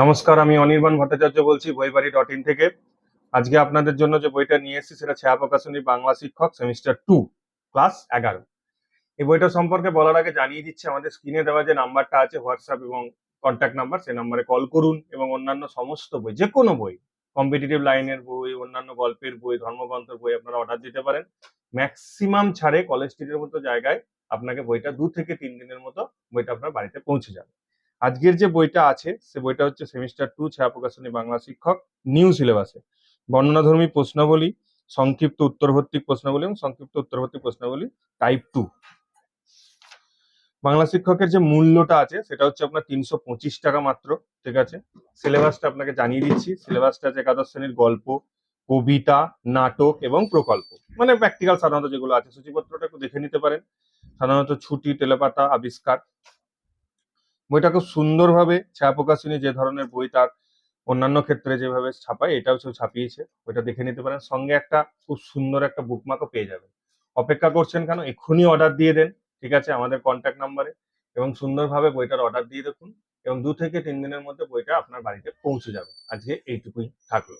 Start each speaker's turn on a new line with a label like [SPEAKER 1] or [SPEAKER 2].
[SPEAKER 1] নমস্কার, আমি অনির্বাণ ভট্টাচার্য বলছি বইবাড়ি.in থেকে। আজকে আপনাদের জন্য যে বইটা নিয়ে এসেছি সেটা ছায়া প্রকাশনী বাংলা শিক্ষক সেমিস্টার 2 ক্লাস 11। এই বইটা সম্পর্কে বলার আগে জানিয়ে দিচ্ছি, আমাদের স্ক্রিনে দেওয়া যে নাম্বারটা আছে হোয়াটসঅ্যাপ এবং কন্ট্যাক্ট নাম্বার, সেই নাম্বারে কল করুন এবং অন্যান্য সমস্ত বই, যে কোনো বই, কম্পিটিটিভ লাইনের বই, অন্যান্য গল্পের বই, ধর্মগ্রন্থের বই আপনারা অর্ডার দিতে পারেন। ম্যাক্সিমাম ছাড়ে কলেজ স্ট্রিটের মতো জায়গায় আপনাকে বইটা 2 থেকে 3 দিনের মতো বইটা আপনার বাড়িতে পৌঁছে যাবে। আজকের যে বইটা আছে সে বইটা হচ্ছে সেমিস্টার 2 ছায়া প্রকাশনী বাংলা শিক্ষক, নিউ সিলেবাসে বর্ণনাধর্মী প্রশ্নাবলী, সংক্ষিপ্ত উত্তরভিত্তিক প্রশ্নাবলী এবং সংক্ষিপ্ত উত্তরভিত্তিক প্রশ্নাবলী টাইপ 2। বাংলা শিক্ষকের যে মূল্যটা আছে সেটা হচ্ছে আপনার 325 টাকা মাত্র। ঠিক আছে, সিলেবাসটা আপনাকে জানিয়ে দিচ্ছি। সিলেবাসটা আছে একাদশ শ্রেণীর গল্প, কবিতা, নাটক এবং প্রকল্প, মানে প্র্যাকটিক্যাল সাধারণত যেগুলো আছে। সূচিপত্রটা একটু দেখে নিতে পারেন। সাধারণত ছুটি, তেলেপাতা, আবিষ্কার। বইটা খুব সুন্দরভাবে ছায়া প্রকাশনী যে ধরনের বই তার অন্যান্য ক্ষেত্রে যেভাবে ছাপায় এটাও সে ছাপিয়েছে, ওইটা দেখে নিতে পারেন। সঙ্গে একটা খুব সুন্দর একটা বুকমার্কও পেয়ে যাবেন। অপেক্ষা করছেন কেন? এক্ষুনি অর্ডার দিয়ে দেন, ঠিক আছে, আমাদের কন্ট্যাক্ট নাম্বারে, এবং সুন্দরভাবে বইটার অর্ডার দিয়ে দেখুন এবং 2 থেকে 3 দিনের মধ্যে বইটা আপনার বাড়িতে পৌঁছে যাবে। আজকে এইটুকুই থাকলো।